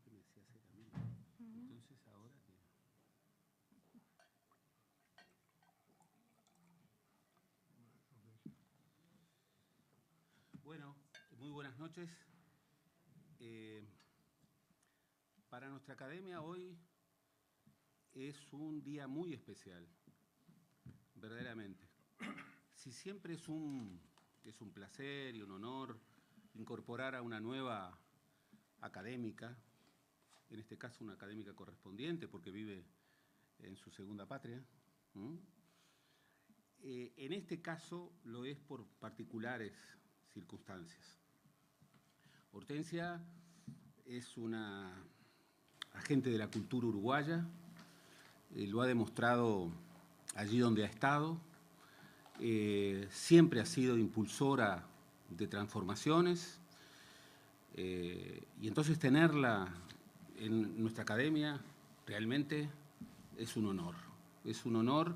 que me decía hacer a mí. Entonces ahora que... Bueno, muy buenas noches. Para nuestra academia hoy es un día muy especial, verdaderamente. Si siempre es un placer y un honor incorporar a una nueva académica, en este caso una académica correspondiente porque vive en su segunda patria. En este caso lo es por particulares circunstancias. Hortensia es una agente de la cultura uruguaya, lo ha demostrado allí donde ha estado, siempre ha sido impulsora de transformaciones, y entonces tenerla en nuestra academia realmente es un honor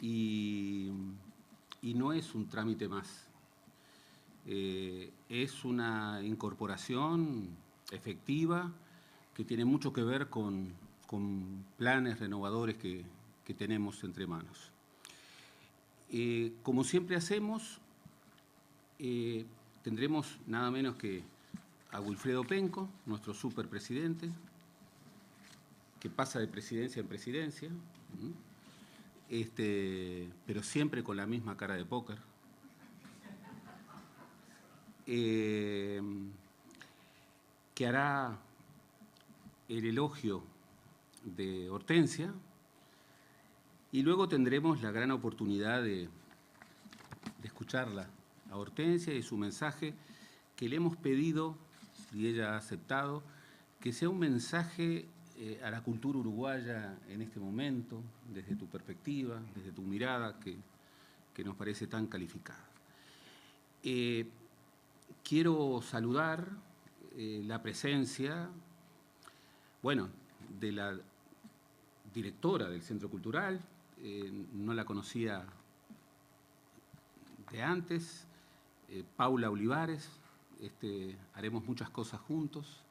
y no es un trámite más. Es una incorporación efectiva que tiene mucho que ver con planes renovadores que tenemos entre manos. Como siempre hacemos, tendremos nada menos que a Wilfredo Penco, nuestro superpresidente, que pasa de presidencia en presidencia, pero siempre con la misma cara de póker. Que hará el elogio de Hortensia y luego tendremos la gran oportunidad de escucharla a Hortensia y su mensaje que le hemos pedido, y ella ha aceptado, que sea un mensaje a la cultura uruguaya en este momento, desde tu perspectiva, desde tu mirada, que nos parece tan calificada. Quiero saludar la presencia, bueno, de la directora del Centro Cultural, no la conocía de antes, Paula Olivares, haremos muchas cosas juntos.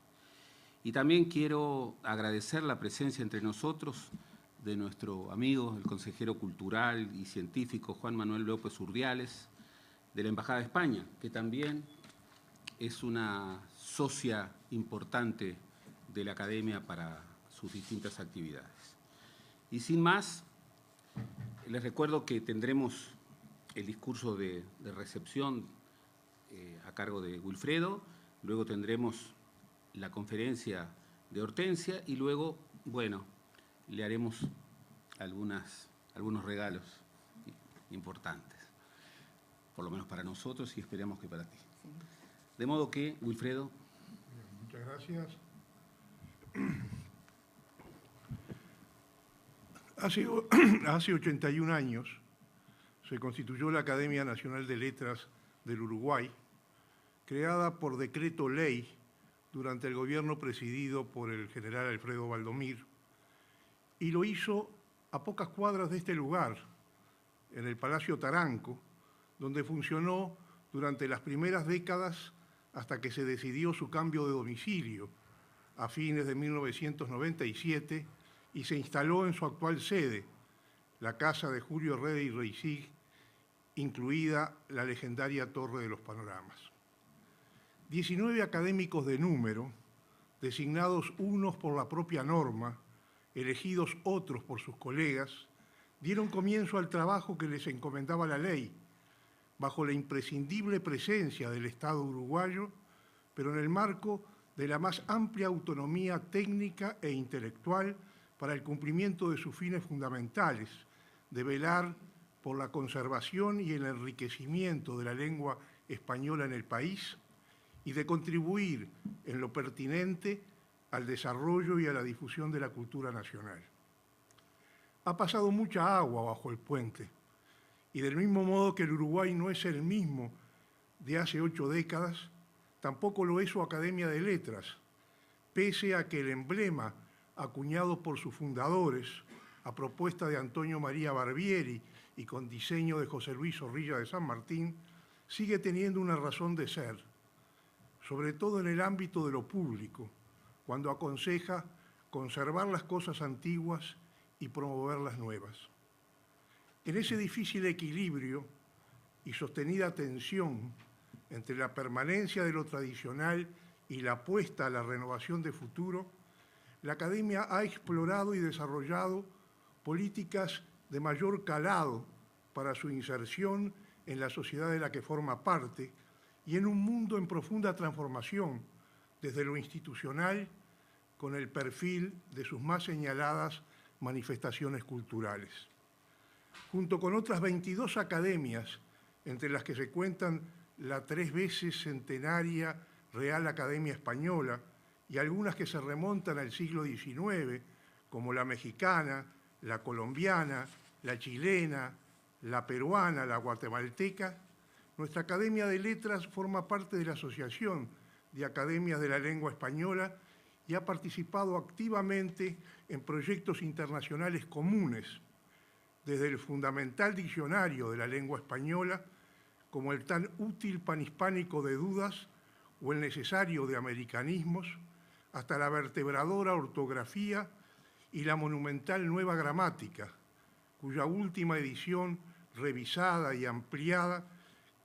Y también quiero agradecer la presencia entre nosotros de nuestro amigo, el consejero cultural y científico Juan Manuel López Urdiales, de la Embajada de España, que también es una socia importante de la Academia para sus distintas actividades. Y sin más, les recuerdo que tendremos el discurso de recepción a cargo de Wilfredo, luego tendremos la conferencia de Hortensia y luego, bueno, le haremos algunos regalos importantes, por lo menos para nosotros y esperamos que para ti. Sí. De modo que, Wilfredo. Muchas gracias. Hace 81 años se constituyó la Academia Nacional de Letras del Uruguay, creada por decreto ley durante el gobierno presidido por el general Alfredo Valdomir, y lo hizo a pocas cuadras de este lugar, en el Palacio Taranco, donde funcionó durante las primeras décadas hasta que se decidió su cambio de domicilio a fines de 1997 y se instaló en su actual sede, la casa de Julio Rede y Reisig, incluida la legendaria Torre de los Panoramas. 19 académicos de número, designados unos por la propia norma, elegidos otros por sus colegas, dieron comienzo al trabajo que les encomendaba la ley, bajo la imprescindible presencia del Estado uruguayo, pero en el marco de la más amplia autonomía técnica e intelectual para el cumplimiento de sus fines fundamentales, de velar por la conservación y el enriquecimiento de la lengua española en el país y de contribuir en lo pertinente al desarrollo y a la difusión de la cultura nacional. Ha pasado mucha agua bajo el puente, y del mismo modo que el Uruguay no es el mismo de hace 8 décadas, tampoco lo es su Academia de Letras, pese a que el emblema acuñado por sus fundadores, a propuesta de Antonio María Barbieri y con diseño de José Luis Zorrilla de San Martín, sigue teniendo una razón de ser, sobre todo en el ámbito de lo público, cuando aconseja conservar las cosas antiguas y promover las nuevas. En ese difícil equilibrio y sostenida tensión entre la permanencia de lo tradicional y la apuesta a la renovación de futuro, la Academia ha explorado y desarrollado políticas de mayor calado para su inserción en la sociedad de la que forma parte y en un mundo en profunda transformación desde lo institucional con el perfil de sus más señaladas manifestaciones culturales. Junto con otras 22 academias, entre las que se cuentan la 3 veces centenaria Real Academia Española y algunas que se remontan al siglo XIX, como la mexicana, la colombiana, la chilena, la peruana, la guatemalteca, nuestra Academia de Letras forma parte de la Asociación de Academias de la Lengua Española y ha participado activamente en proyectos internacionales comunes, desde el fundamental diccionario de la lengua española, como el tan útil Panhispánico de Dudas o el necesario de Americanismos, hasta la vertebradora ortografía y la monumental Nueva Gramática, cuya última edición, revisada y ampliada,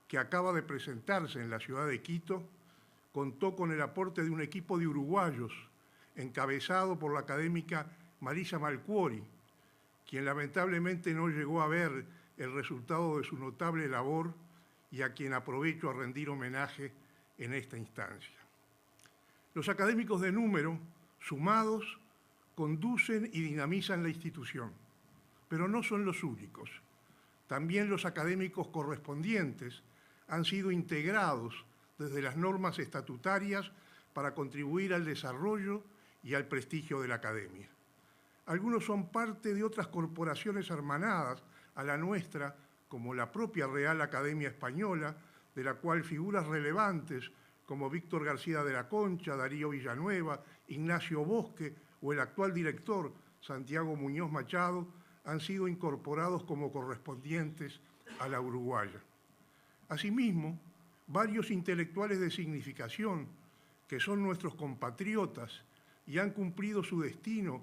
que acaba de presentarse en la ciudad de Quito, contó con el aporte de un equipo de uruguayos, encabezado por la académica Marisa Malcuori, quien lamentablemente no llegó a ver el resultado de su notable labor y a quien aprovecho a rendir homenaje en esta instancia. Los académicos de número, sumados, conducen y dinamizan la institución, pero no son los únicos. También los académicos correspondientes han sido integrados desde las normas estatutarias para contribuir al desarrollo y al prestigio de la academia. Algunos son parte de otras corporaciones hermanadas a la nuestra, como la propia Real Academia Española, de la cual figuras relevantes como Víctor García de la Concha, Darío Villanueva, Ignacio Bosque o el actual director, Santiago Muñoz Machado, han sido incorporados como correspondientes a la uruguaya. Asimismo, varios intelectuales de significación, que son nuestros compatriotas y han cumplido su destino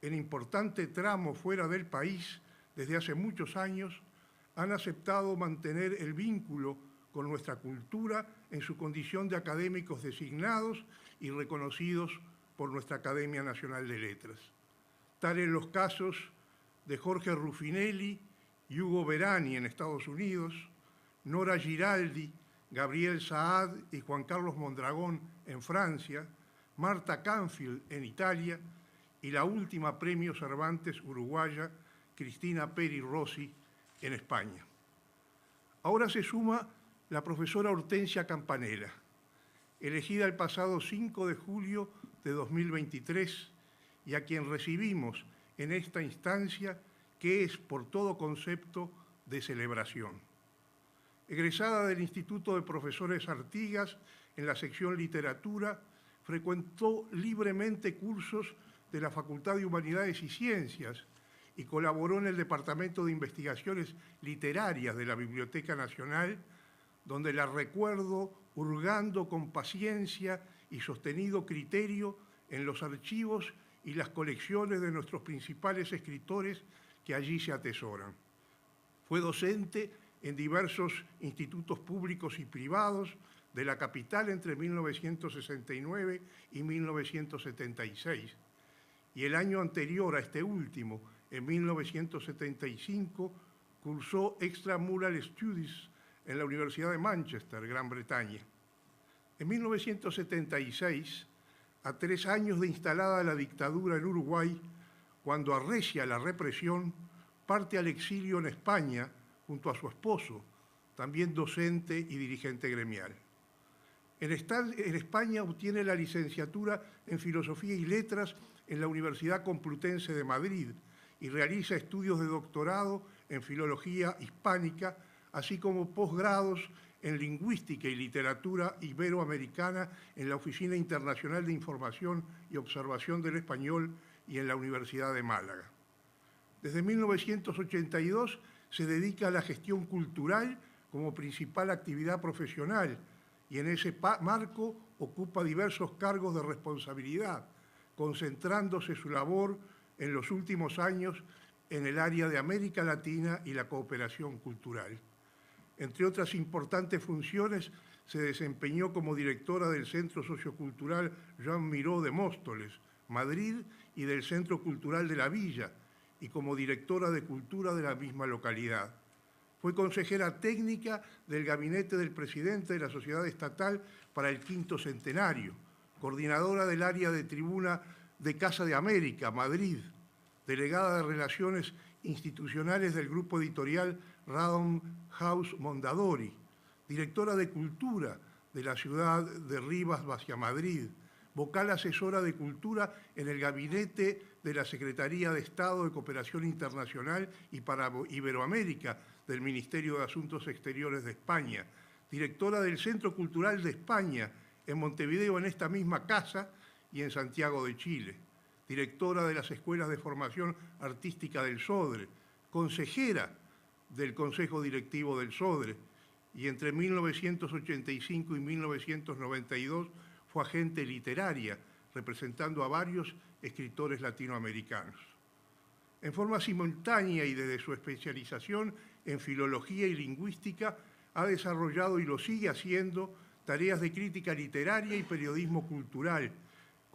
en importante tramo fuera del país desde hace muchos años, han aceptado mantener el vínculo con nuestra cultura en su condición de académicos designados y reconocidos por nuestra Academia Nacional de Letras. Tales los casos de Jorge Ruffinelli y Hugo Verani en Estados Unidos, Nora Giraldi, Gabriel Saad y Juan Carlos Mondragón en Francia, Marta Canfield en Italia y la última Premio Cervantes uruguaya, Cristina Peri Rossi, en España. Ahora se suma la profesora Hortensia Campanella, elegida el pasado 5 de julio de 2023 y a quien recibimos en esta instancia que es por todo concepto de celebración. Egresada del Instituto de Profesores Artigas en la sección Literatura, frecuentó libremente cursos de la Facultad de Humanidades y Ciencias y colaboró en el Departamento de Investigaciones Literarias de la Biblioteca Nacional, donde la recuerdo hurgando con paciencia y sostenido criterio en los archivos y las colecciones de nuestros principales escritores que allí se atesoran. Fue docente en diversos institutos públicos y privados de la capital entre 1969 y 1976. Y el año anterior a este último, en 1975, cursó Extramural Studies en la Universidad de Manchester, Gran Bretaña. En 1976, a 3 años de instalada la dictadura en Uruguay, cuando arrecia la represión, parte al exilio en España junto a su esposo, también docente y dirigente gremial. En España obtiene la licenciatura en Filosofía y Letras en la Universidad Complutense de Madrid y realiza estudios de doctorado en Filología Hispánica, así como posgrados en Lingüística y Literatura Iberoamericana en la Oficina Internacional de Información y Observación del Español y en la Universidad de Málaga. Desde 1982 se dedica a la gestión cultural como principal actividad profesional y en ese marco ocupa diversos cargos de responsabilidad, concentrándose su labor en los últimos años en el área de América Latina y la cooperación cultural. Entre otras importantes funciones, se desempeñó como directora del Centro Sociocultural Joan Miró de Móstoles, Madrid, y del Centro Cultural de la Villa, y como directora de Cultura de la misma localidad. Fue consejera técnica del gabinete del presidente de la Sociedad Estatal para el V centenario, coordinadora del área de tribuna de Casa de América, Madrid, delegada de Relaciones Institucionales del grupo editorial Random House Mondadori, directora de Cultura de la ciudad de Rivas hacia Madrid, vocal asesora de Cultura en el gabinete de la Secretaría de Estado de Cooperación Internacional y para Iberoamérica del Ministerio de Asuntos Exteriores de España, directora del Centro Cultural de España en Montevideo, en esta misma casa, y en Santiago de Chile, directora de las Escuelas de Formación Artística del SODRE, consejera del Consejo Directivo del SODRE, y entre 1985 y 1992 fue agente literaria, representando a varios escritores latinoamericanos. En forma simultánea y desde su especialización en filología y lingüística, ha desarrollado y lo sigue haciendo tareas de crítica literaria y periodismo cultural,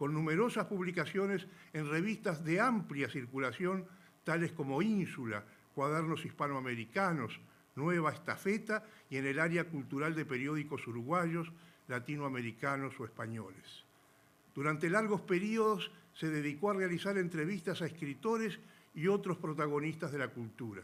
con numerosas publicaciones en revistas de amplia circulación, tales como Ínsula, Cuadernos Hispanoamericanos, Nueva Estafeta, y en el área cultural de periódicos uruguayos, latinoamericanos o españoles. Durante largos periodos se dedicó a realizar entrevistas a escritores y otros protagonistas de la cultura.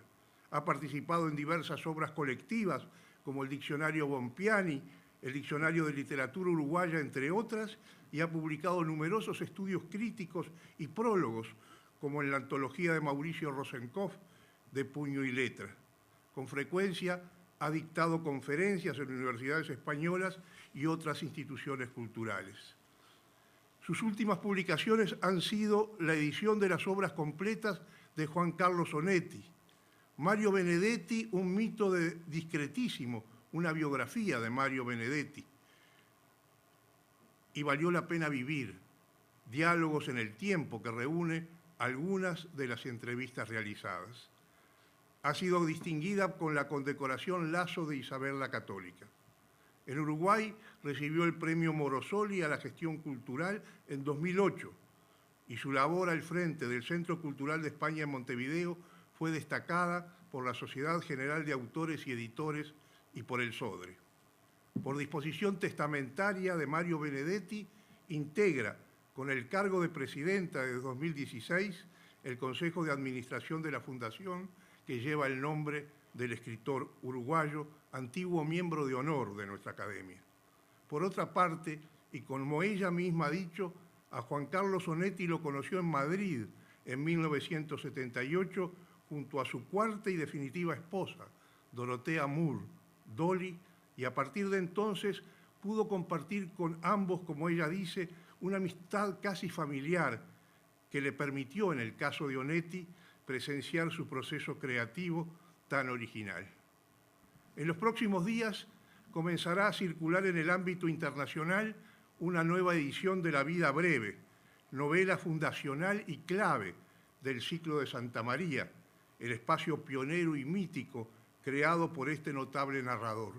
Ha participado en diversas obras colectivas, como el Diccionario Bompiani, el Diccionario de Literatura Uruguaya, entre otras, y ha publicado numerosos estudios críticos y prólogos, como en la antología de Mauricio Rosenkopf, De Puño y Letra. Con frecuencia ha dictado conferencias en universidades españolas y otras instituciones culturales. Sus últimas publicaciones han sido la edición de las obras completas de Juan Carlos Onetti, Mario Benedetti, un mito discretísimo, una biografía de Mario Benedetti, y Valió la pena vivir, diálogos en el tiempo, que reúne algunas de las entrevistas realizadas. Ha sido distinguida con la condecoración Lazo de Isabel la Católica. En Uruguay recibió el premio Morosoli a la gestión cultural en 2008 y su labor al frente del Centro Cultural de España en Montevideo fue destacada por la Sociedad General de Autores y Editores y por el SODRE. Por disposición testamentaria de Mario Benedetti, integra con el cargo de presidenta desde 2016 el Consejo de Administración de la Fundación, que lleva el nombre del escritor uruguayo, antiguo miembro de honor de nuestra academia. Por otra parte, y como ella misma ha dicho, a Juan Carlos Onetti lo conoció en Madrid en 1978 junto a su cuarta y definitiva esposa, Dorotea Moore, Dolly, y a partir de entonces pudo compartir con ambos, como ella dice, una amistad casi familiar que le permitió, en el caso de Onetti, presenciar su proceso creativo tan original. En los próximos días comenzará a circular en el ámbito internacional una nueva edición de La vida breve, novela fundacional y clave del ciclo de Santa María, el espacio pionero y mítico creado por este notable narrador.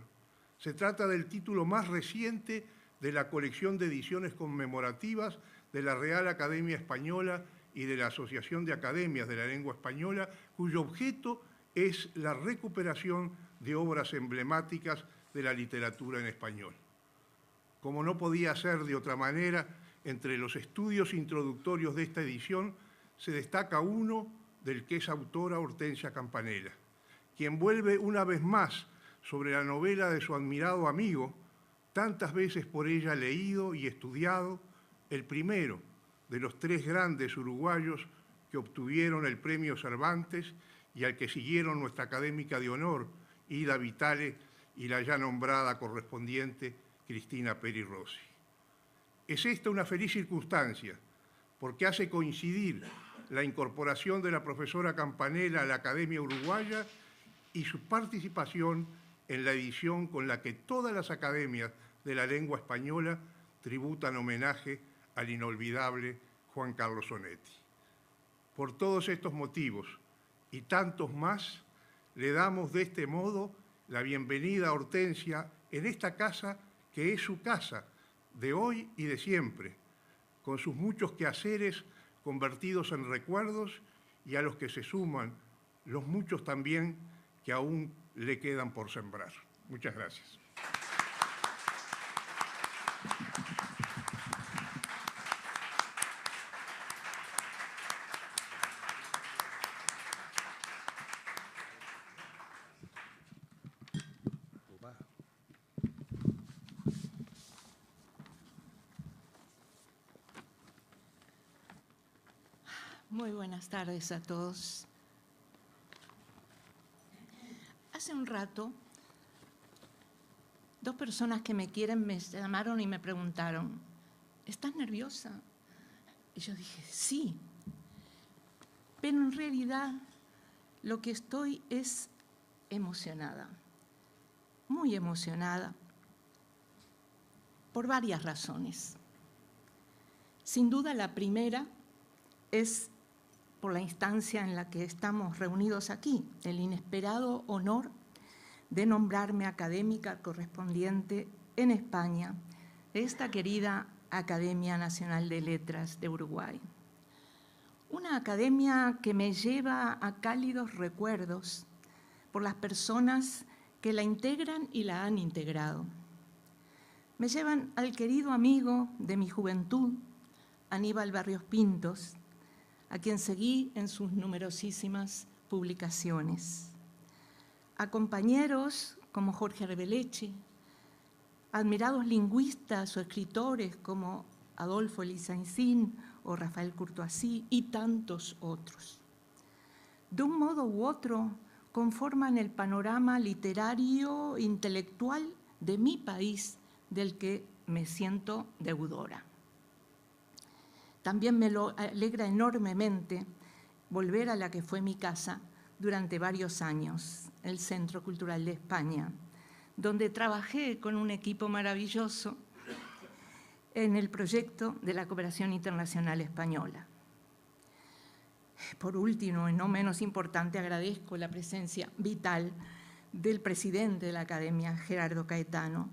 Se trata del título más reciente de la colección de ediciones conmemorativas de la Real Academia Española y de la Asociación de Academias de la Lengua Española, cuyo objeto es la recuperación de obras emblemáticas de la literatura en español. Como no podía ser de otra manera, entre los estudios introductorios de esta edición se destaca uno del que es autora Hortensia Campanella, quien vuelve una vez más sobre la novela de su admirado amigo, tantas veces por ella leído y estudiado, el primero de los tres grandes uruguayos que obtuvieron el premio Cervantes y al que siguieron nuestra académica de honor, Ida Vitale, y la ya nombrada correspondiente, Cristina Peri Rossi. Es esta una feliz circunstancia, porque hace coincidir la incorporación de la profesora Campanella a la Academia Uruguaya y su participación en la edición con la que todas las academias de la lengua española tributan homenaje al inolvidable Juan Carlos Onetti. Por todos estos motivos y tantos más, le damos de este modo la bienvenida a Hortensia en esta casa que es su casa, de hoy y de siempre, con sus muchos quehaceres convertidos en recuerdos y a los que se suman los muchos también que aún le quedan por sembrar. Muchas gracias. Muy buenas tardes a todos. Hace un rato, dos personas que me quieren me llamaron y me preguntaron, ¿estás nerviosa? Y yo dije, sí. Pero en realidad lo que estoy es emocionada, muy emocionada, por varias razones. Sin duda la primera es por la instancia en la que estamos reunidos aquí, el inesperado honor de nombrarme académica correspondiente en España de esta querida Academia Nacional de Letras de Uruguay. Una academia que me lleva a cálidos recuerdos por las personas que la integran y la han integrado. Me llevan al querido amigo de mi juventud, Aníbal Barrios Pintos, a quien seguí en sus numerosísimas publicaciones. A compañeros como Jorge Arbeleche, admirados lingüistas o escritores como Adolfo Lizancín o Rafael Courtoisí y tantos otros. De un modo u otro, conforman el panorama literario, intelectual de mi país, del que me siento deudora. También me lo alegra enormemente volver a la que fue mi casa durante varios años, el Centro Cultural de España, donde trabajé con un equipo maravilloso en el proyecto de la Cooperación Internacional Española. Por último, y no menos importante, agradezco la presencia vital del presidente de la Academia, Gerardo Caetano,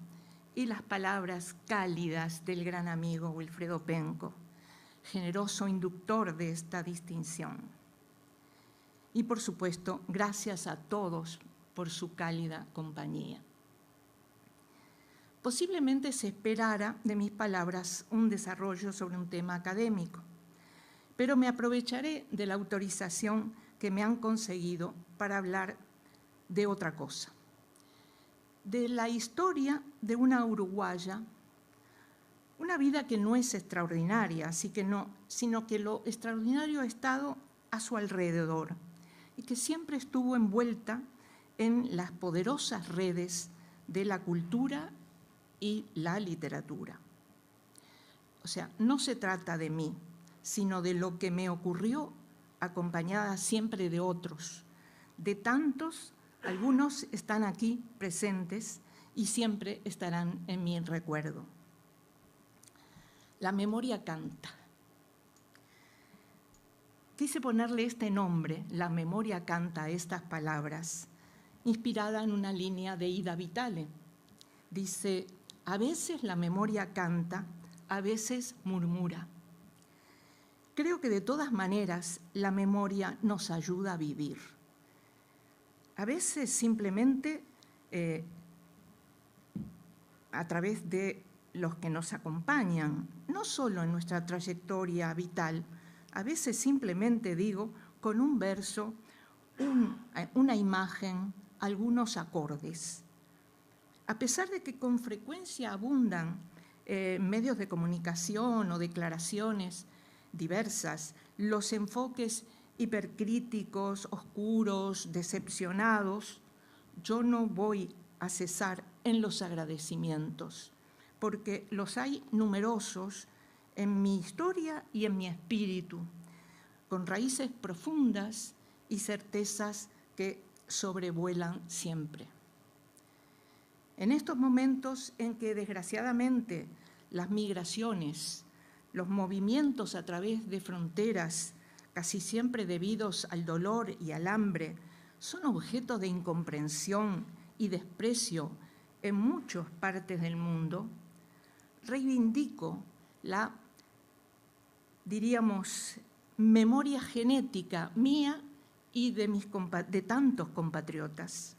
y las palabras cálidas del gran amigo Wilfredo Penco, generoso inductor de esta distinción. Y, por supuesto, gracias a todos por su cálida compañía. Posiblemente se esperara de mis palabras un desarrollo sobre un tema académico, pero me aprovecharé de la autorización que me han conseguido para hablar de otra cosa, de la historia de una uruguaya, una vida que no es extraordinaria, sino que lo extraordinario ha estado a su alrededor y que siempre estuvo envuelta en las poderosas redes de la cultura y la literatura. O sea, no se trata de mí, sino de lo que me ocurrió acompañada siempre de otros, de tantos, algunos están aquí presentes y siempre estarán en mi recuerdo. La memoria canta. Quise ponerle este nombre, La memoria canta, a estas palabras, inspirada en una línea de Ida Vitale. Dice, a veces la memoria canta, a veces murmura. Creo que de todas maneras la memoria nos ayuda a vivir. A veces simplemente a través de los que nos acompañan, no solo en nuestra trayectoria vital, a veces simplemente digo con un verso, una imagen, algunos acordes. A pesar de que con frecuencia abundan medios de comunicación o declaraciones diversas, los enfoques hipercríticos, oscuros, decepcionados, yo no voy a cesar en los agradecimientos, porque los hay numerosos en mi historia y en mi espíritu, con raíces profundas y certezas que sobrevuelan siempre. En estos momentos en que desgraciadamente las migraciones los movimientos a través de fronteras, casi siempre debidos al dolor y al hambre, son objeto de incomprensión y desprecio en muchas partes del mundo, reivindico la, diríamos, memoria genética mía y de tantos compatriotas.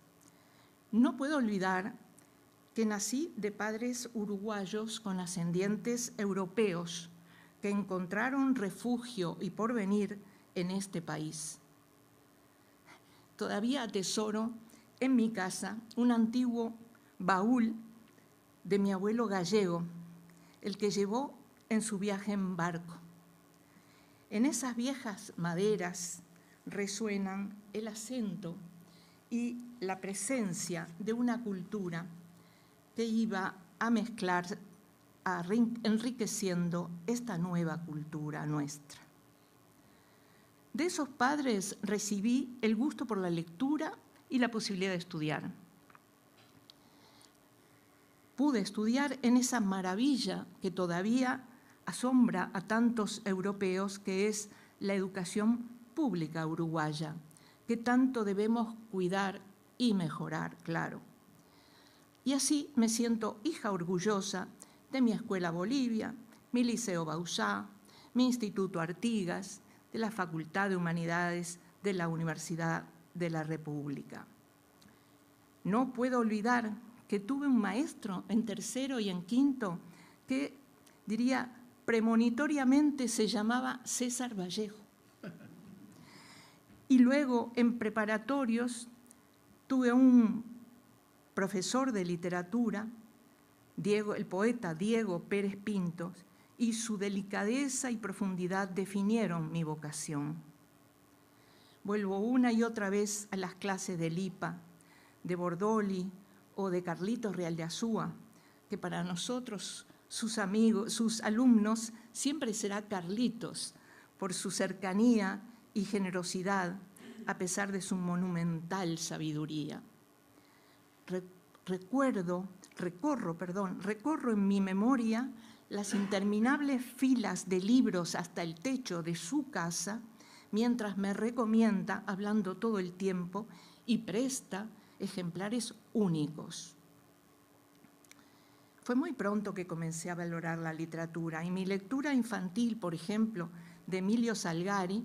No puedo olvidar que nací de padres uruguayos con ascendientes europeos que encontraron refugio y porvenir en este país. Todavía atesoro en mi casa un antiguo baúl de mi abuelo gallego, el que llevó en su viaje en barco. En esas viejas maderas resuenan el acento y la presencia de una cultura que iba a mezclar, enriqueciendo esta nueva cultura nuestra. De esos padres recibí el gusto por la lectura y la posibilidad de estudiar. Pude estudiar en esa maravilla que todavía asombra a tantos europeos, que es la educación pública uruguaya, que tanto debemos cuidar y mejorar, claro. Y así me siento hija orgullosa de mi Escuela Bolivia, mi Liceo Bauzá, mi Instituto Artigas, de la Facultad de Humanidades de la Universidad de la República. No puedo olvidar que tuve un maestro en tercero y en quinto que, diría, premonitoriamente se llamaba César Vallejo. Y luego, en preparatorios, tuve un profesor de literatura, el poeta Diego Pérez Pintos, y su delicadeza y profundidad definieron mi vocación. Vuelvo una y otra vez a las clases de Lipa, de Bordoli o de Carlitos Real de Azúa, que para nosotros, sus amigos, sus alumnos, siempre será Carlitos, por su cercanía y generosidad, a pesar de su monumental sabiduría. Recorro en mi memoria las interminables filas de libros hasta el techo de su casa, mientras me recomienda, hablando todo el tiempo, y presta ejemplares únicos. Fue muy pronto que comencé a valorar la literatura, y mi lectura infantil, por ejemplo, de Emilio Salgari,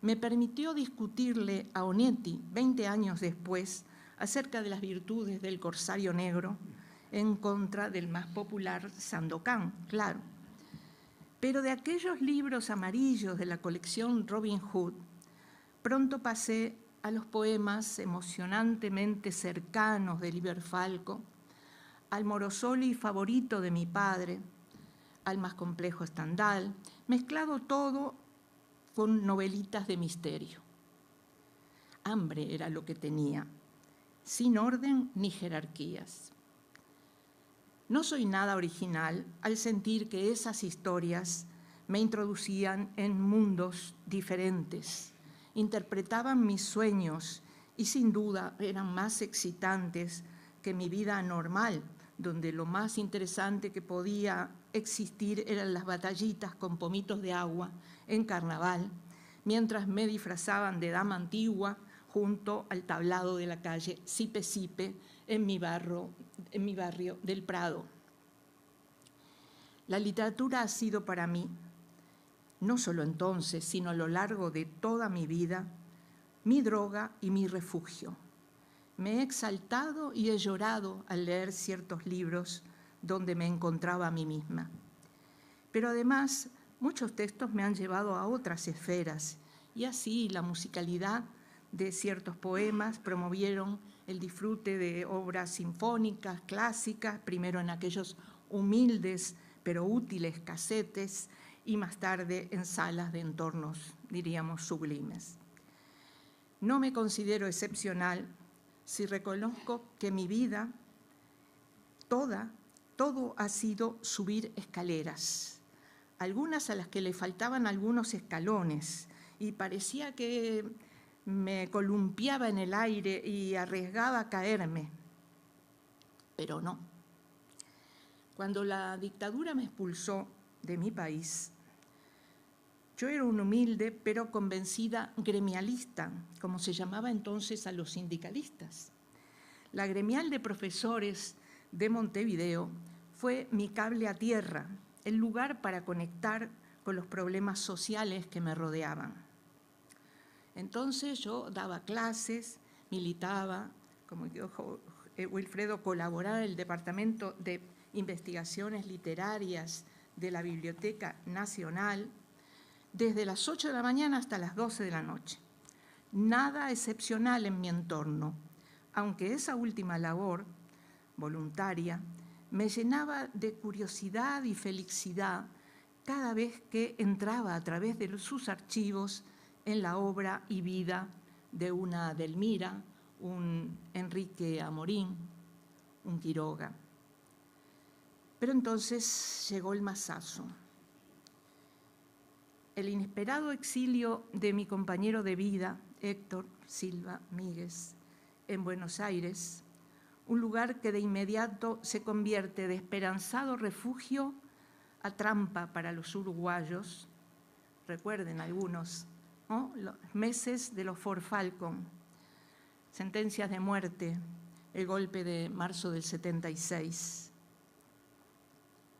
me permitió discutirle a Onetti, 20 años después, acerca de las virtudes del corsario negro en contra del más popular Sandokan, claro. Pero de aquellos libros amarillos de la colección Robin Hood, pronto pasé a los poemas emocionantemente cercanos de Liber Falco, al Morosoli favorito de mi padre, al más complejo Stendhal, mezclado todo con novelitas de misterio. Hambre era lo que tenía, sin orden ni jerarquías. No soy nada original al sentir que esas historias me introducían en mundos diferentes, interpretaban mis sueños y sin duda eran más excitantes que mi vida normal, donde lo más interesante que podía existir eran las batallitas con pomitos de agua en carnaval, mientras me disfrazaban de dama antigua junto al tablado de la calle Sipe Sipe en mi barrio del Prado. La literatura ha sido para mí, no solo entonces, sino a lo largo de toda mi vida, mi droga y mi refugio. Me he exaltado y he llorado al leer ciertos libros donde me encontraba a mí misma. Pero además, muchos textos me han llevado a otras esferas, y así la musicalidad de ciertos poemas promovieron el disfrute de obras sinfónicas, clásicas, primero en aquellos humildes pero útiles casetes y más tarde en salas de entornos, diríamos, sublimes. No me considero excepcional si reconozco que mi vida, todo ha sido subir escaleras, algunas a las que le faltaban algunos escalones, y parecía que me columpiaba en el aire y arriesgaba a caerme, pero no. Cuando la dictadura me expulsó de mi país, Yo era una humilde pero convencida gremialista, como se llamaba entonces a los sindicalistas. La gremial de profesores de Montevideo fue mi cable a tierra, el lugar para conectar con los problemas sociales que me rodeaban. Entonces yo daba clases, militaba, como dijo Wilfredo, colaboraba en el Departamento de Investigaciones Literarias de la Biblioteca Nacional, desde las 8 de la mañana hasta las 12 de la noche. Nada excepcional en mi entorno, aunque esa última labor, voluntaria, me llenaba de curiosidad y felicidad cada vez que entraba a través de sus archivos en la obra y vida de una Delmira, un Enrique Amorín, un Quiroga. Pero entonces llegó el masazo. El inesperado exilio de mi compañero de vida, Héctor Silva Míguez, en Buenos Aires, un lugar que de inmediato se convierte de esperanzado refugio a trampa para los uruguayos. Recuerden algunos, ¿no? Los meses de los Ford Falcon, sentencias de muerte, el golpe de marzo del 76.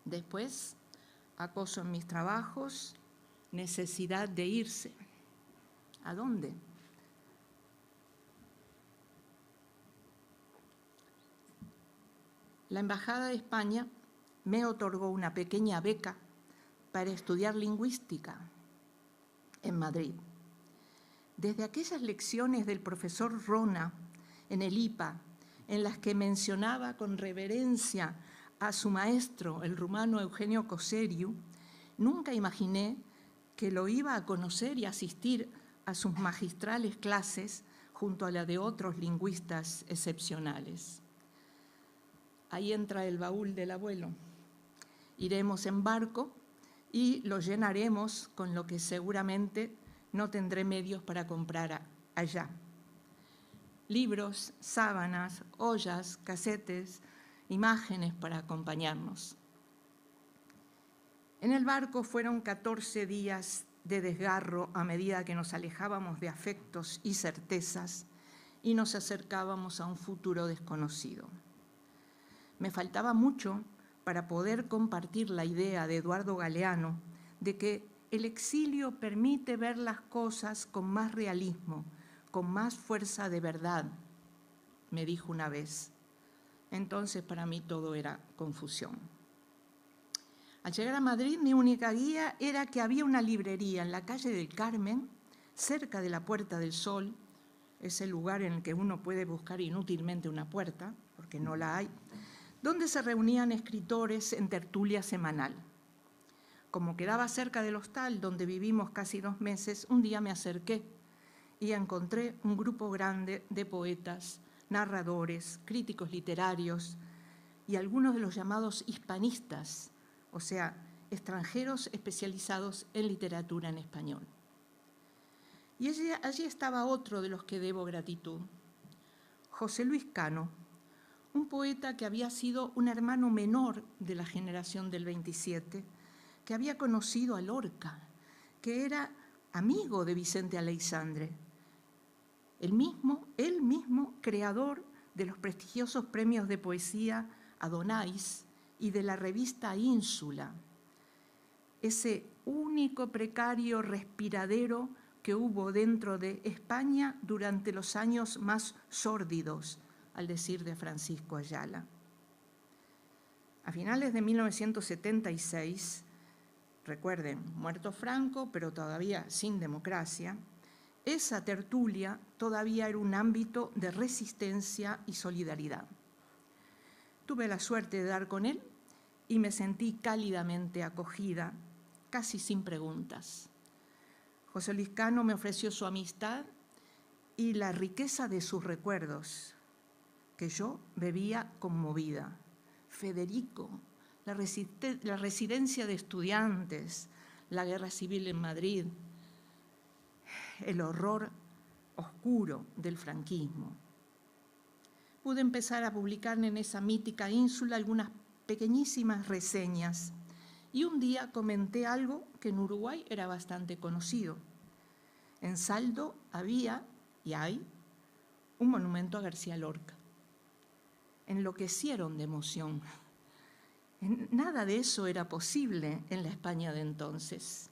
Después, acoso en mis trabajos, necesidad de irse. ¿A dónde? La Embajada de España me otorgó una pequeña beca para estudiar lingüística en Madrid. Desde aquellas lecciones del profesor Rona en el IPA, en las que mencionaba con reverencia a su maestro, el rumano Eugenio Coseriu, nunca imaginé que lo iba a conocer y asistir a sus magistrales clases junto a la de otros lingüistas excepcionales. Ahí entra el baúl del abuelo. Iremos en barco y lo llenaremos con lo que seguramente no tendré medios para comprar allá. Libros, sábanas, ollas, casetes, imágenes para acompañarnos. En el barco fueron 14 días de desgarro a medida que nos alejábamos de afectos y certezas y nos acercábamos a un futuro desconocido. Me faltaba mucho para poder compartir la idea de Eduardo Galeano de que el exilio permite ver las cosas con más realismo, con más fuerza de verdad, me dijo una vez. Entonces para mí todo era confusión. Al llegar a Madrid, mi única guía era que había una librería en la calle del Carmen, cerca de la Puerta del Sol, ese lugar en el que uno puede buscar inútilmente una puerta, porque no la hay, donde se reunían escritores en tertulia semanal. Como quedaba cerca del hostal donde vivimos casi 2 meses, un día me acerqué y encontré un grupo grande de poetas, narradores, críticos literarios y algunos de los llamados hispanistas, o sea, extranjeros especializados en literatura en español. Y allí estaba otro de los que debo gratitud, José Luis Cano, un poeta que había sido un hermano menor de la generación del 27, que había conocido a Lorca, que era amigo de Vicente Aleixandre, él mismo creador de los prestigiosos premios de poesía Adonais y de la revista Ínsula, ese único precario respiradero que hubo dentro de España durante los años más sórdidos, al decir de Francisco Ayala. A finales de 1976, recuerden, muerto Franco, pero todavía sin democracia, esa tertulia todavía era un ámbito de resistencia y solidaridad. Tuve la suerte de dar con él y me sentí cálidamente acogida, casi sin preguntas. José Luis Cano me ofreció su amistad y la riqueza de sus recuerdos, que yo bebía conmovida. Federico, la residencia de estudiantes, la guerra civil en Madrid, el horror oscuro del franquismo. Pude empezar a publicar en esa mítica ínsula algunas pequeñísimas reseñas y un día comenté algo que en Uruguay era bastante conocido. En Saldo había, y hay, un monumento a García Lorca. Enloquecieron de emoción. Nada de eso era posible en la España de entonces.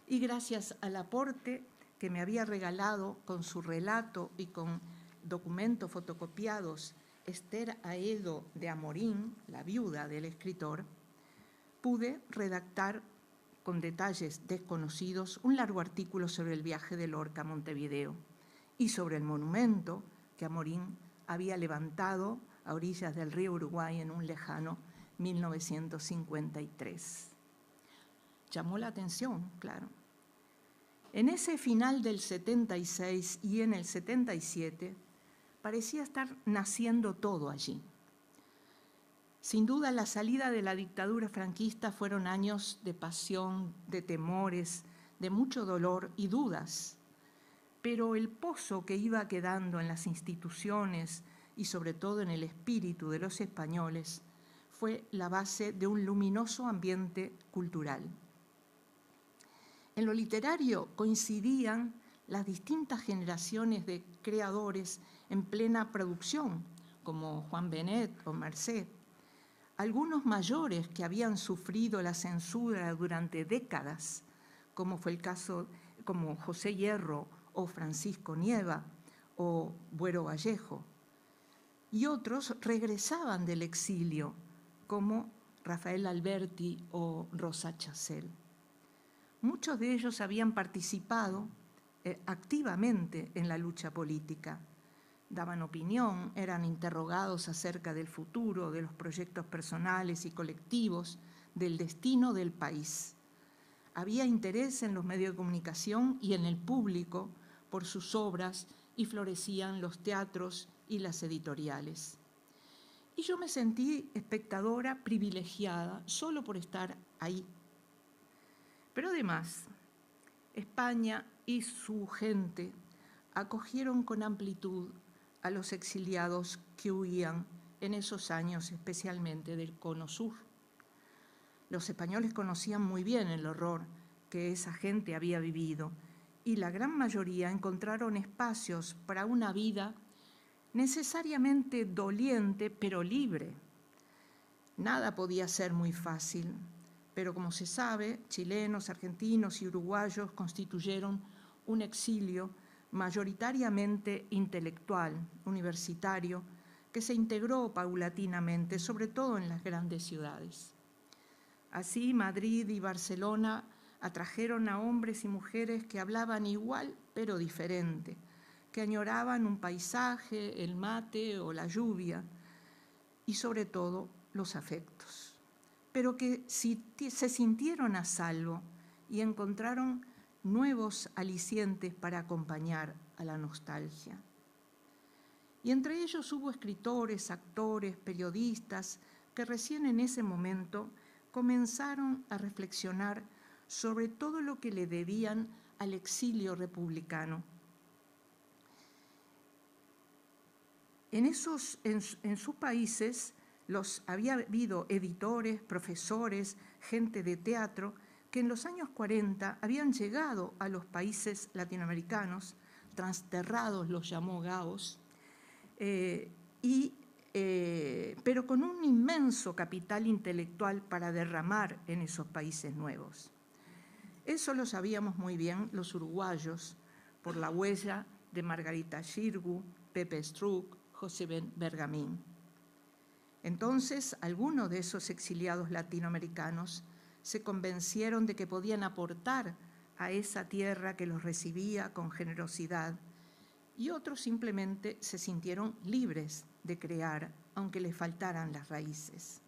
Y gracias al aporte que me había regalado con su relato y con documentos fotocopiados Esther Aedo de Amorín, la viuda del escritor, pude redactar con detalles desconocidos un largo artículo sobre el viaje de Lorca a Montevideo y sobre el monumento que Amorín había levantado a orillas del río Uruguay en un lejano 1953. Llamó la atención, claro. En ese final del 76 y en el 77 parecía estar naciendo todo allí. Sin duda, la salida de la dictadura franquista fueron años de pasión, de temores, de mucho dolor y dudas, pero el pozo que iba quedando en las instituciones y sobre todo en el espíritu de los españoles fue la base de un luminoso ambiente cultural. En lo literario coincidían las distintas generaciones de creadores en plena producción, como Juan Benet o Mercé, algunos mayores que habían sufrido la censura durante décadas, como fue el caso como José Hierro o Francisco Nieva o Buero Vallejo, y otros regresaban del exilio, como Rafael Alberti o Rosa Chacel. Muchos de ellos habían participado activamente en la lucha política. Daban opinión, eran interrogados acerca del futuro, de los proyectos personales y colectivos, del destino del país. Había interés en los medios de comunicación y en el público por sus obras y florecían los teatros y las editoriales. Y yo me sentí espectadora privilegiada solo por estar ahí. Pero además, España y su gente acogieron con amplitud a los exiliados que huían en esos años, especialmente del Cono Sur. Los españoles conocían muy bien el horror que esa gente había vivido y la gran mayoría encontraron espacios para una vida necesariamente doliente, pero libre. Nada podía ser muy fácil, pero como se sabe, chilenos, argentinos y uruguayos constituyeron un exilio mayoritariamente intelectual, universitario, que se integró paulatinamente, sobre todo en las grandes ciudades. Así, Madrid y Barcelona atrajeron a hombres y mujeres que hablaban igual, pero diferente, que añoraban un paisaje, el mate o la lluvia, y sobre todo los afectos, pero que se sintieron a salvo y encontraron nuevos alicientes para acompañar a la nostalgia. Y entre ellos hubo escritores, actores, periodistas, que recién en ese momento comenzaron a reflexionar sobre todo lo que le debían al exilio republicano. En sus países había habido editores, profesores, gente de teatro, que en los años 40 habían llegado a los países latinoamericanos, transterrados los llamó Gauss, pero con un inmenso capital intelectual para derramar en esos países nuevos. Eso lo sabíamos muy bien los uruguayos, por la huella de Margarita Xirgu, Pepe Struck, José Bergamín. Entonces, algunos de esos exiliados latinoamericanos se convencieron de que podían aportar a esa tierra que los recibía con generosidad, y otros simplemente se sintieron libres de crear, aunque les faltaran las raíces.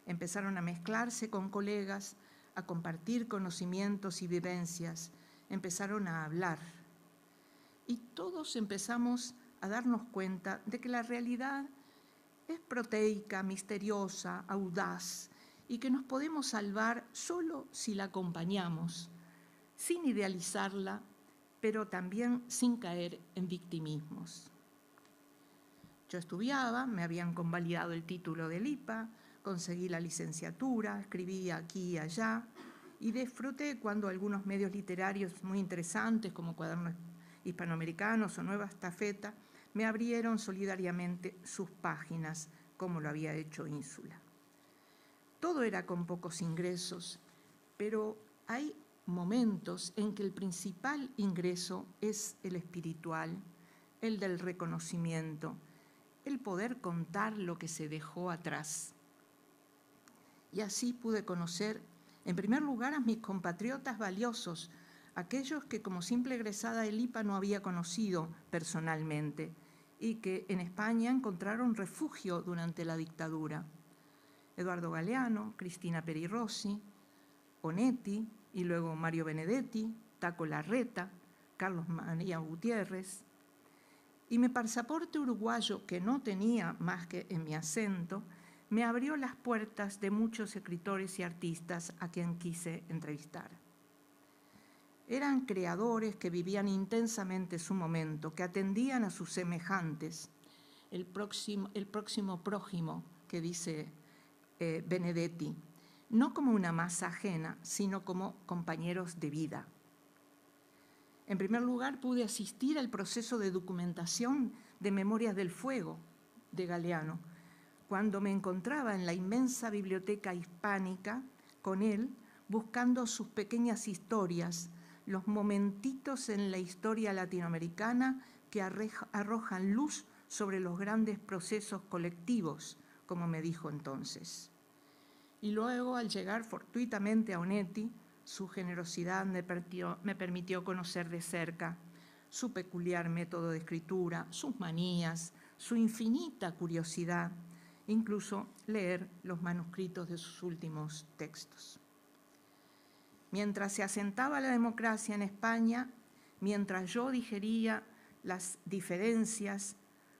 Empezaron a mezclarse con colegas, a compartir conocimientos y vivencias, empezaron a hablar. Y todos empezamos a darnos cuenta de que la realidad es proteica, misteriosa, audaz, y que nos podemos salvar solo si la acompañamos, sin idealizarla, pero también sin caer en victimismos. Yo estudiaba, me habían convalidado el título del IPA, conseguí la licenciatura, escribí aquí y allá, y disfruté cuando algunos medios literarios muy interesantes, como Cuadernos Hispanoamericanos o Nueva Estafeta, me abrieron solidariamente sus páginas, como lo había hecho Ínsula. Todo era con pocos ingresos, pero hay momentos en que el principal ingreso es el espiritual, el del reconocimiento, el poder contar lo que se dejó atrás. Y así pude conocer, en primer lugar, a mis compatriotas valiosos, aquellos que como simple egresada del IPA no había conocido personalmente y que en España encontraron refugio durante la dictadura. Eduardo Galeano, Cristina Peri Rossi, Onetti y luego Mario Benedetti, Taco Larreta, Carlos María Gutiérrez. Y mi pasaporte uruguayo, que no tenía más que en mi acento, me abrió las puertas de muchos escritores y artistas a quien quise entrevistar. Eran creadores que vivían intensamente su momento, que atendían a sus semejantes, el próximo prójimo, que dice Benedetti, no como una masa ajena, sino como compañeros de vida. En primer lugar, pude asistir al proceso de documentación de Memorias del Fuego de Galeano, cuando me encontraba en la inmensa biblioteca hispánica con él, buscando sus pequeñas historias, los momentitos en la historia latinoamericana que arrojan luz sobre los grandes procesos colectivos, como me dijo entonces. Y luego, al llegar fortuitamente a Onetti, su generosidad me permitió conocer de cerca su peculiar método de escritura, sus manías, su infinita curiosidad, incluso leer los manuscritos de sus últimos textos. Mientras se asentaba la democracia en España, mientras yo digería las diferencias,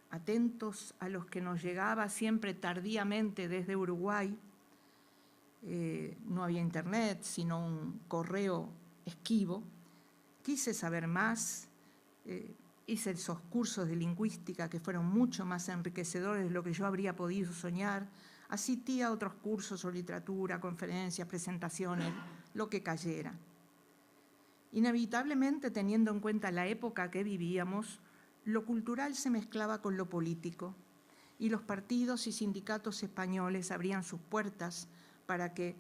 atentos a los que nos llegaba siempre tardíamente desde Uruguay, no había internet, sino un correo esquivo, quise saber más, hice esos cursos de lingüística que fueron mucho más enriquecedores de lo que yo habría podido soñar, asistí a otros cursos sobre literatura, conferencias, presentaciones, lo que cayera. Inevitablemente, teniendo en cuenta la época que vivíamos, lo cultural se mezclaba con lo político y los partidos y sindicatos españoles abrían sus puertas para que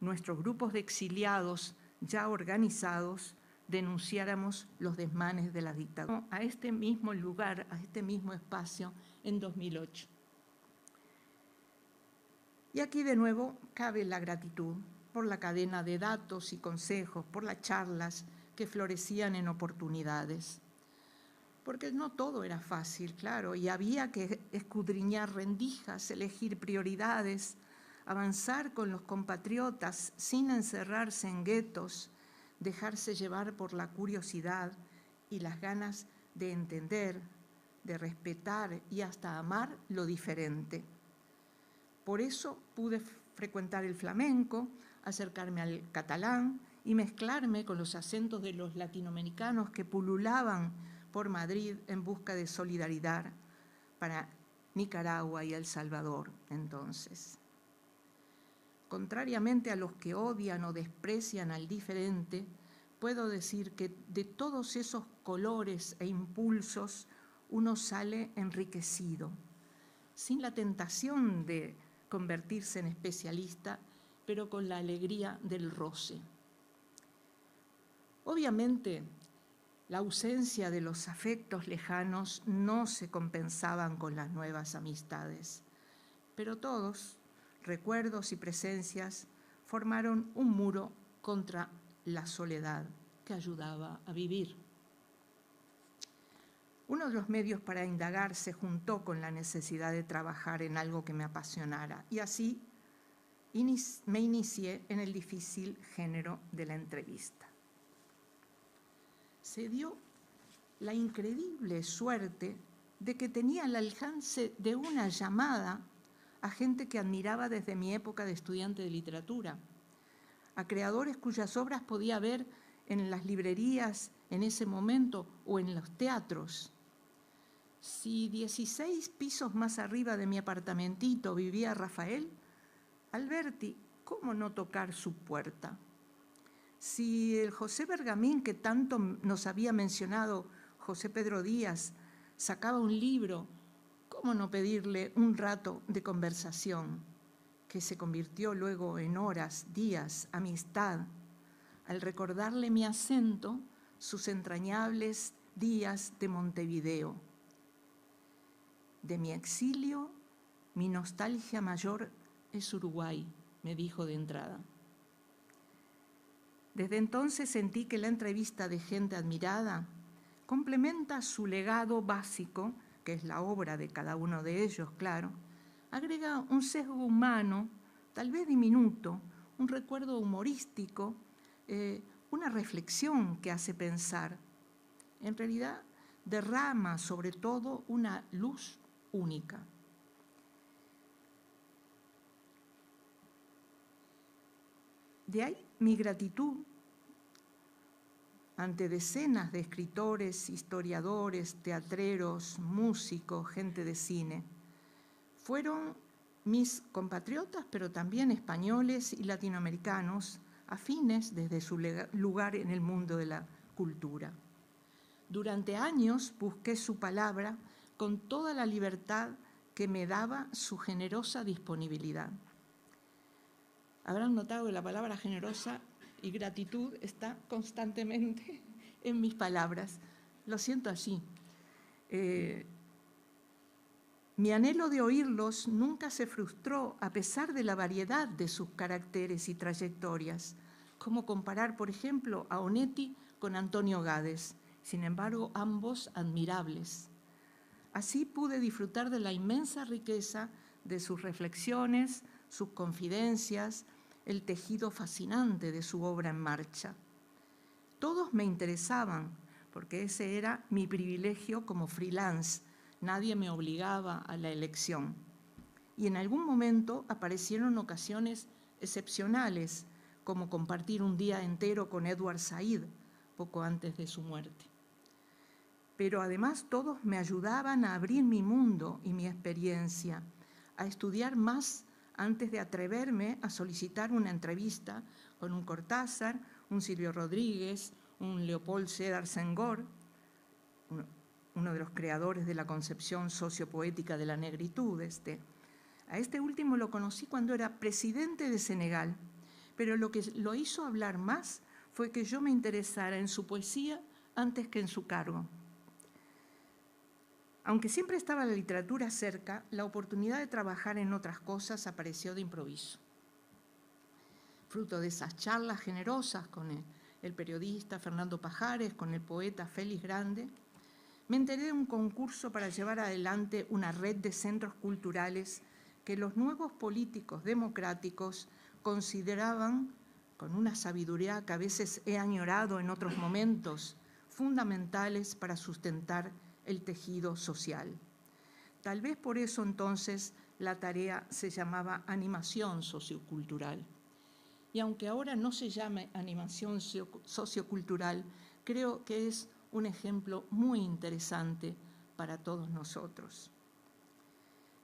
nuestros grupos de exiliados ya organizados denunciáramos los desmanes de la dictadura. A este mismo lugar, a este mismo espacio, en 2008. Y aquí de nuevo cabe la gratitud por la cadena de datos y consejos, por las charlas que florecían en oportunidades. Porque no todo era fácil, claro, y había que escudriñar rendijas, elegir prioridades, avanzar con los compatriotas sin encerrarse en guetos, dejarse llevar por la curiosidad y las ganas de entender, de respetar y hasta amar lo diferente. Por eso pude frecuentar el flamenco, acercarme al catalán y mezclarme con los acentos de los latinoamericanos que pululaban por Madrid en busca de solidaridad para Nicaragua y El Salvador entonces. Contrariamente a los que odian o desprecian al diferente, puedo decir que de todos esos colores e impulsos uno sale enriquecido, sin la tentación de convertirse en especialista, pero con la alegría del roce. Obviamente, la ausencia de los afectos lejanos no se compensaban con las nuevas amistades, pero todos, recuerdos y presencias, formaron un muro contra la soledad que ayudaba a vivir. Uno de los medios para indagar se juntó con la necesidad de trabajar en algo que me apasionara y así me inicié en el difícil género de la entrevista. Se dio la increíble suerte de que tenía el alcance de una llamada a gente que admiraba desde mi época de estudiante de literatura, a creadores cuyas obras podía ver en las librerías en ese momento o en los teatros. Si 16 pisos más arriba de mi apartamentito vivía Rafael, Alberti, ¿cómo no tocar su puerta? Si el José Bergamín, que tanto nos había mencionado José Pedro Díaz, sacaba un libro, ¿cómo no pedirle un rato de conversación que se convirtió luego en horas, días, amistad, al recordarle mi acento, sus entrañables días de Montevideo? De mi exilio, mi nostalgia mayor es Uruguay, me dijo de entrada. Desde entonces sentí que la entrevista de gente admirada complementa su legado básico, que es la obra de cada uno de ellos, claro, agrega un sesgo humano, tal vez diminuto, un recuerdo humorístico, una reflexión que hace pensar. En realidad, derrama sobre todo una luz única. De ahí mi gratitud ante decenas de escritores, historiadores, teatreros, músicos, gente de cine. Fueron mis compatriotas, pero también españoles y latinoamericanos, afines desde su lugar en el mundo de la cultura. Durante años busqué su palabra con toda la libertad que me daba su generosa disponibilidad. Habrán notado que la palabra generosa y gratitud está constantemente en mis palabras. Lo siento así. Mi anhelo de oírlos nunca se frustró a pesar de la variedad de sus caracteres y trayectorias. Como comparar, por ejemplo, a Onetti con Antonio Gades. Sin embargo, ambos admirables. Así pude disfrutar de la inmensa riqueza de sus reflexiones, sus confidencias, el tejido fascinante de su obra en marcha. Todos me interesaban, porque ese era mi privilegio como freelance. Nadie me obligaba a la elección. Y en algún momento aparecieron ocasiones excepcionales, como compartir un día entero con Edward Said, poco antes de su muerte. Pero además todos me ayudaban a abrir mi mundo y mi experiencia, a estudiar más antes de atreverme a solicitar una entrevista con un Cortázar, un Silvio Rodríguez, un Leopold Sédar Senghor, uno de los creadores de la concepción sociopoética de la negritud. A este último lo conocí cuando era presidente de Senegal, pero lo que lo hizo hablar más fue que yo me interesara en su poesía antes que en su cargo. Aunque siempre estaba la literatura cerca, la oportunidad de trabajar en otras cosas apareció de improviso. Fruto de esas charlas generosas con el periodista Fernando Pajares, con el poeta Félix Grande, me enteré de un concurso para llevar adelante una red de centros culturales que los nuevos políticos democráticos consideraban, con una sabiduría que a veces he añorado en otros momentos, fundamentales para sustentar el tejido social. Tal vez por eso entonces la tarea se llamaba animación sociocultural. Y aunque ahora no se llame animación sociocultural, creo que es un ejemplo muy interesante para todos nosotros.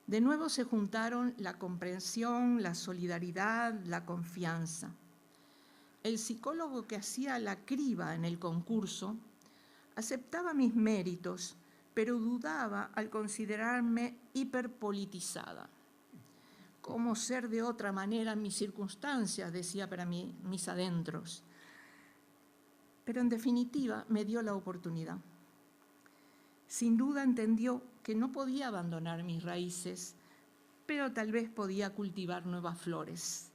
De nuevo se juntaron la comprensión, la solidaridad, la confianza. El psicólogo que hacía la criba en el concurso aceptaba mis méritos, pero dudaba al considerarme hiperpolitizada. ¿Cómo ser de otra manera en mis circunstancias?, decía para mí, mis adentros. Pero en definitiva me dio la oportunidad. Sin duda entendió que no podía abandonar mis raíces, pero tal vez podía cultivar nuevas flores.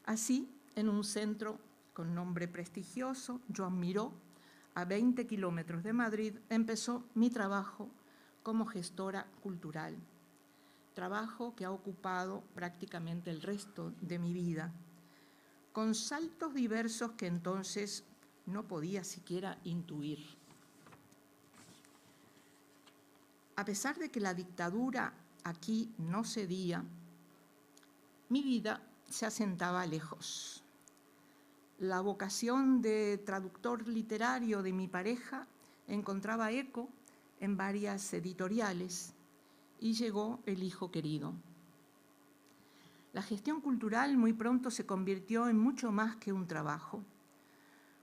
Así, en un centro con nombre prestigioso, Joan Miró, a 20 kilómetros de Madrid, empezó mi trabajo como gestora cultural, trabajo que ha ocupado prácticamente el resto de mi vida, con saltos diversos que entonces no podía siquiera intuir. A pesar de que la dictadura aquí no cedía, mi vida se asentaba lejos. La vocación de traductor literario de mi pareja encontraba eco en varias editoriales y llegó El hijo querido. La gestión cultural muy pronto se convirtió en mucho más que un trabajo.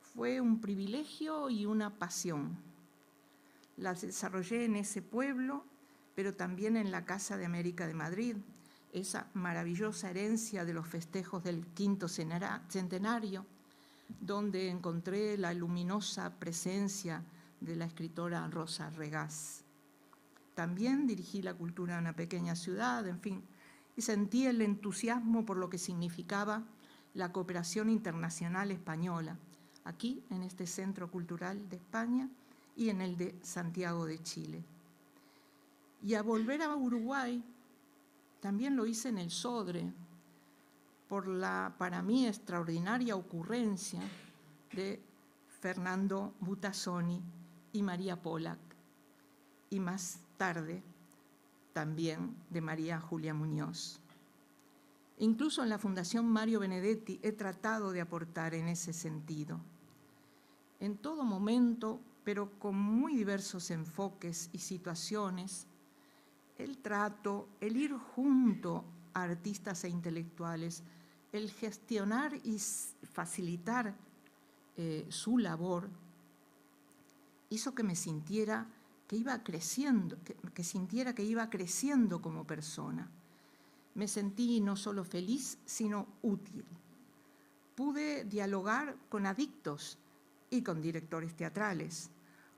Fue un privilegio y una pasión. La desarrollé en ese pueblo, pero también en la Casa de América de Madrid, esa maravillosa herencia de los festejos del quinto centenario, donde encontré la luminosa presencia de la escritora Rosa Regás. También dirigí la cultura en una pequeña ciudad, en fin, y sentí el entusiasmo por lo que significaba la cooperación internacional española, aquí en este Centro Cultural de España y en el de Santiago de Chile. Y a volver a Uruguay, también lo hice en el Sodre, por la, para mí, extraordinaria ocurrencia de Fernando Butazzoni y María Pollack, y más tarde también de María Julia Muñoz. Incluso en la Fundación Mario Benedetti he tratado de aportar en ese sentido. En todo momento, pero con muy diversos enfoques y situaciones, el trato, el ir junto a artistas e intelectuales, el gestionar y facilitar su labor, hizo que me sintiera que iba creciendo, que sintiera que iba creciendo como persona. Me sentí no solo feliz, sino útil. Pude dialogar con adictos y con directores teatrales,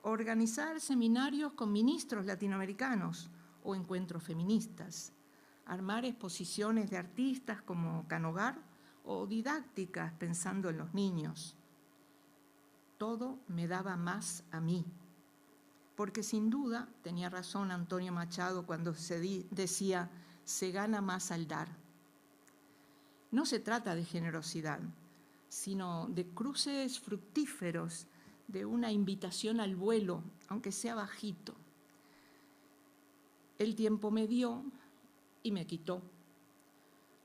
organizar seminarios con ministros latinoamericanos o encuentros feministas, armar exposiciones de artistas como Canogar o didácticas pensando en los niños. Todo me daba más a mí, porque sin duda tenía razón Antonio Machado cuando decía, se gana más al dar. No se trata de generosidad, sino de cruces fructíferos, de una invitación al vuelo, aunque sea bajito. El tiempo me dio y me quitó.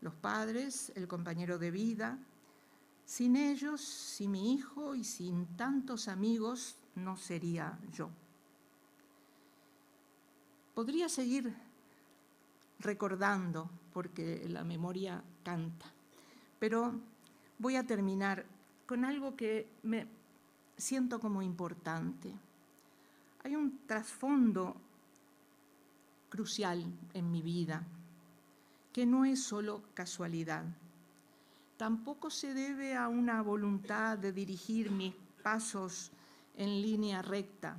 Los padres, el compañero de vida, sin ellos, sin mi hijo y sin tantos amigos, no sería yo. Podría seguir recordando, porque la memoria canta, pero voy a terminar con algo que me siento como importante. Hay un trasfondo crucial en mi vida, que no es solo casualidad. Tampoco se debe a una voluntad de dirigir mis pasos en línea recta.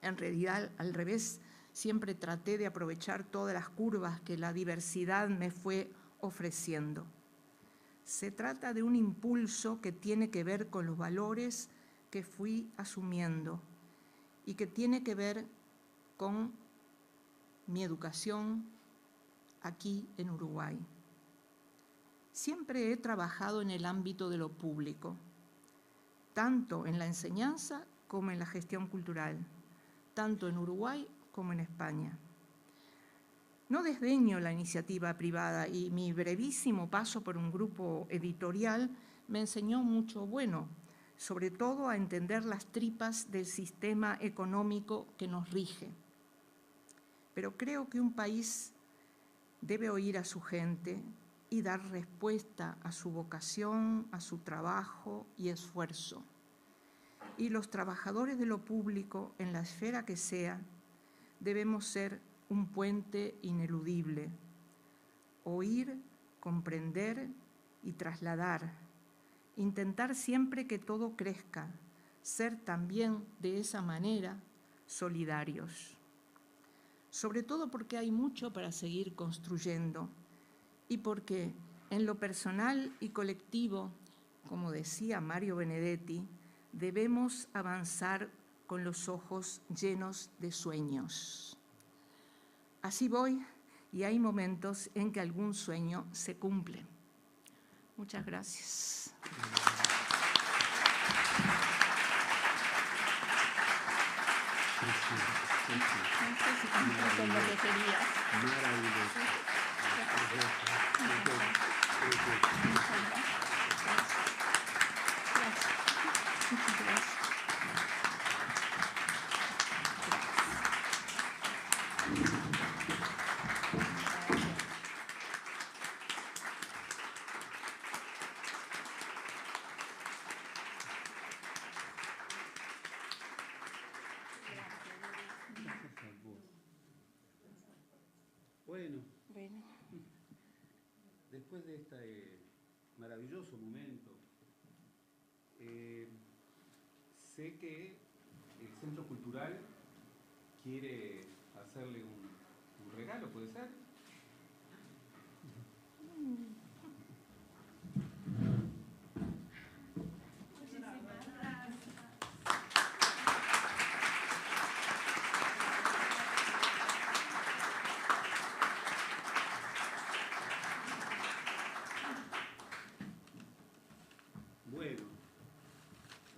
En realidad, al revés, siempre traté de aprovechar todas las curvas que la diversidad me fue ofreciendo. Se trata de un impulso que tiene que ver con los valores que fui asumiendo y que tiene que ver con mi educación aquí en Uruguay. Siempre he trabajado en el ámbito de lo público, tanto en la enseñanza como en la gestión cultural, tanto en Uruguay como en España. No desdeño la iniciativa privada y mi brevísimo paso por un grupo editorial me enseñó mucho bueno, sobre todo a entender las tripas del sistema económico que nos rige. Pero creo que un país debe oír a su gente y dar respuesta a su vocación, a su trabajo y esfuerzo. Y los trabajadores de lo público, en la esfera que sea, debemos ser un puente ineludible, oír, comprender y trasladar, intentar siempre que todo crezca, ser también de esa manera solidarios. Sobre todo porque hay mucho para seguir construyendo y porque en lo personal y colectivo, como decía Mario Benedetti, debemos avanzar con los ojos llenos de sueños. Así voy y hay momentos en que algún sueño se cumple. Muchas gracias. No sé si cumple con lo que querías. Maravilloso. después de este maravilloso momento, sé que el Centro Cultural quiere hacerle un regalo, ¿puede ser? Bueno,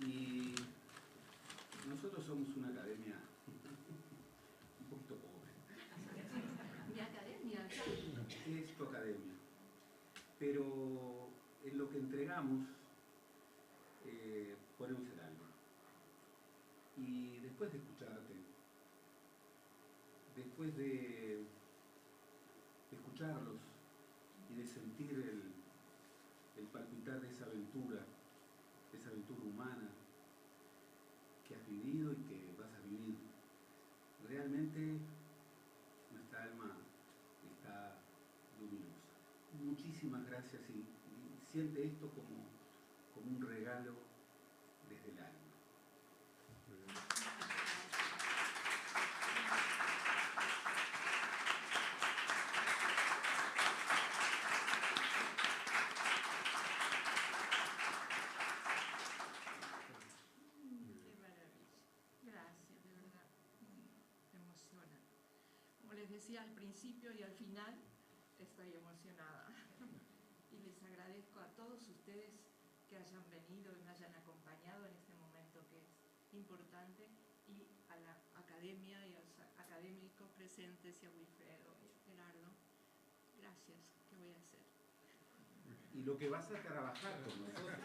y nosotros somos una academia un poquito pobre. Mi academia. Es tu academia. Pero en lo que entregamos ponemos el alma. Y después de escucharte, después de escucharlos y de sentir el palpitar de esa aventura humana que has vivido y que vas a vivir, realmente nuestra alma está luminosa. Muchísimas gracias y siente esto como un regalo desde el alma. Qué maravilla. Gracias, de verdad. Me emociona. Como les decía al principio y al final, estoy emocionada. Y les agradezco a todos ustedes que hayan venido y me hayan acompañado en este momento que es importante, y a la academia y a los académicos presentes y a Wilfredo y a Gerardo. Gracias. ¿Qué voy a hacer? Y lo que vas a trabajar con nosotros.